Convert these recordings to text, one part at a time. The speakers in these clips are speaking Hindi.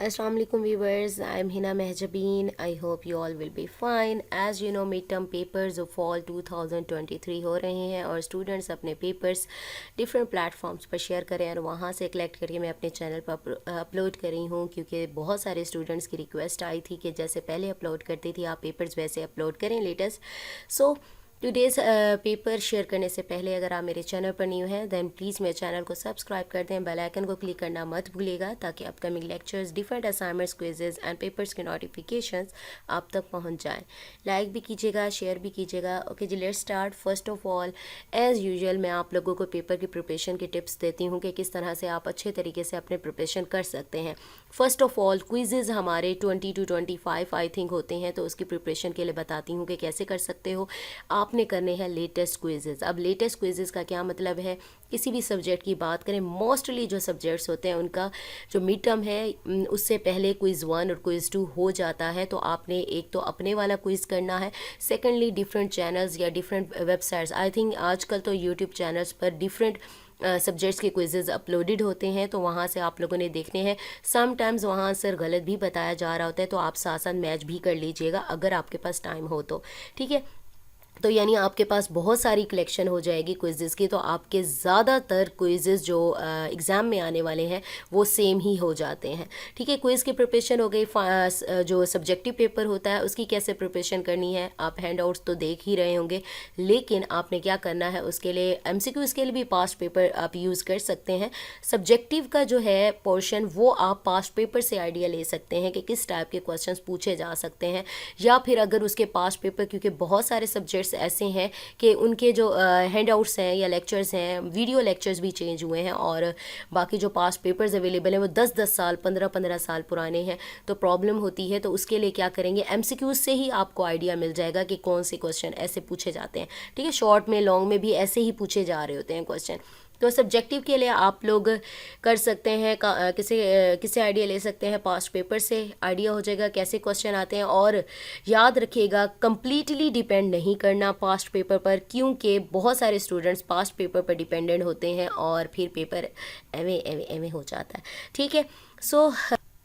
Assalamu alaikum viewers, I'm Hina Mehjabeen. I hope you all will be fine. As you know, midterm papers of fall 2023 हो रहे हैं और स्टूडेंट्स अपने पेपर्स डिफरेंट प्लेटफॉर्म्स पर शेयर करें और वहाँ से कलेक्ट करके मैं अपने चैनल पर अपलोड कर रही हूँ, क्योंकि बहुत सारे स्टूडेंट्स की रिक्वेस्ट आई थी कि जैसे पहले अपलोड करती थी आप पेपर्स वैसे अपलोड करें लेटेस्ट। सो टुडेज़ पेपर शेयर करने से पहले अगर आप मेरे चैनल पर न्यू हैं देन प्लीज़ मेरे चैनल को सब्सक्राइब कर दें, बेल आइकन को क्लिक करना मत भूलिएगा ताकि upcoming lectures, different assignments, quizzes and papers के नोटिफिकेशंस आप तक पहुंच जाएं। लाइक भी कीजिएगा, शेयर भी कीजिएगा। ओके जी, let's start. First of all as usual मैं आप लोगों को पेपर की प्रिपरेशन की टिप्स देती हूँ कि किस तरह से आप अच्छे तरीके से अपने प्रिपरेशन कर सकते हैं। फर्स्ट ऑफ ऑल क्विजेज़ हमारे 20 to 25 आई थिंक होते हैं, तो उसकी प्रिपरेशन के लिए बताती हूँ कि कैसे कर सकते हो। आपने करने हैं लेटेस्ट क्विजेज़। अब लेटेस्ट क्विजेज़ का क्या मतलब है, किसी भी सब्जेक्ट की बात करें, मोस्टली जो सब्जेक्ट्स होते हैं उनका जो मिड टर्म है उससे पहले क्विज़ 1 और क्विज़ 2 हो जाता है, तो आपने एक तो अपने वाला क्विज़ करना है, सेकेंडली डिफरेंट चैनल्स या डिफरेंट वेबसाइट्स, आई थिंक आजकल तो यूट्यूब चैनल्स पर डिफरेंट सब्जेक्ट्स के क्विजेज़ अपलोडेड होते हैं, तो वहाँ से आप लोगों ने देखने हैं। समटाइम्स वहाँ आंसर गलत भी बताया जा रहा होता है, तो आप साथ साथ मैच भी कर लीजिएगा अगर आपके पास टाइम हो तो, ठीक है। तो यानी आपके पास बहुत सारी कलेक्शन हो जाएगी क्विज़ेज़ की, तो आपके ज़्यादातर क्विज़ेज़ जो एग्ज़ाम में आने वाले हैं वो सेम ही हो जाते हैं, ठीक है। क्विज़ की प्रिपरेशन हो गई। जो सब्जेक्टिव पेपर होता है उसकी कैसे प्रिपरेशन करनी है, आप हैंड आउट्स तो देख ही रहे होंगे, लेकिन आपने क्या करना है उसके लिए MCQs के लिए भी पास्ट पेपर आप यूज़ कर सकते हैं। सब्जेक्टिव का जो है पोर्शन वो आप पास्ट पेपर से आइडिया ले सकते हैं कि किस टाइप के क्वेश्चंस पूछे जा सकते हैं, या फिर अगर उसके पास्ट पेपर, क्योंकि बहुत सारे सब्जेक्ट्स ऐसे हैं कि उनके जो हैंड आउट्स हैं या लेक्चर्स हैं, वीडियो लेक्चर्स भी चेंज हुए हैं और बाकी जो पास्ट पेपर्स अवेलेबल हैं वो 10-10 साल 15-15 साल पुराने हैं, तो प्रॉब्लम होती है। तो उसके लिए क्या करेंगे, MCQs से ही आपको आइडिया मिल जाएगा कि कौन से क्वेश्चन ऐसे पूछे जाते हैं, ठीक है। शॉर्ट में लॉन्ग में भी ऐसे ही पूछे जा रहे होते हैं क्वेश्चन। तो सब्जेक्टिव के लिए आप लोग कर सकते हैं किसे आइडिया ले सकते हैं, पास्ट पेपर से आइडिया हो जाएगा कैसे क्वेश्चन आते हैं। और याद रखिएगा कंप्लीटली डिपेंड नहीं करना पास्ट पेपर पर, क्योंकि बहुत सारे स्टूडेंट्स पास्ट पेपर पर डिपेंडेंट होते हैं और फिर पेपर एवे एवे एवे हो जाता है, ठीक है। सो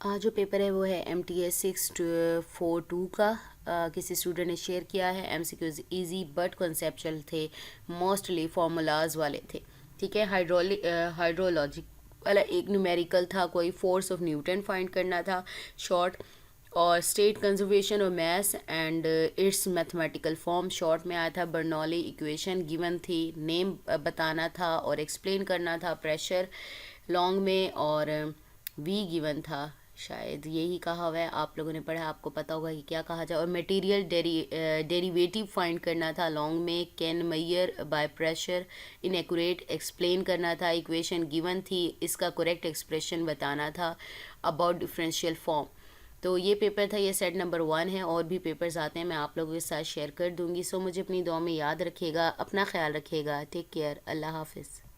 आज जो पेपर है वो है MTS 642 का। किसी स्टूडेंट ने शेयर किया है। MCQs इजी बट कंसेप्चुअल थे, मोस्टली फार्मूलाज वाले थे, ठीक है। हाइड्रोलॉजिक वाला एक न्यूमेरिकल था, कोई फोर्स ऑफ न्यूटन फाइंड करना था शॉर्ट, और स्टेट कंजर्वेशन और maths and it's mathematical form short में आया था। बर्नौली इक्वेशन गिवन थी, नेम बताना था और एक्सप्लेन करना था। प्रेशर लॉन्ग में और वी गिवन था, शायद यही कहा हुआ है, आप लोगों ने पढ़ा, आपको पता होगा कि क्या कहा जाए। और मटेरियल डेरिवेटिव फाइंड करना था लॉन्ग में। कैन मैयर बाय प्रेशर इनएक्यूरेट एक्सप्लेन करना था। इक्वेशन गिवन थी, इसका करेक्ट एक्सप्रेशन बताना था अबाउट डिफरेंशियल फॉर्म। तो ये पेपर था, ये सेट नंबर 1 है। और भी पेपर्स आते हैं, मैं आप लोगों के साथ शेयर कर दूंगी। सो मुझे अपनी दुआ में याद रखिएगा, अपना ख्याल रखिएगा। टेक केयर, अल्लाह हाफिज़।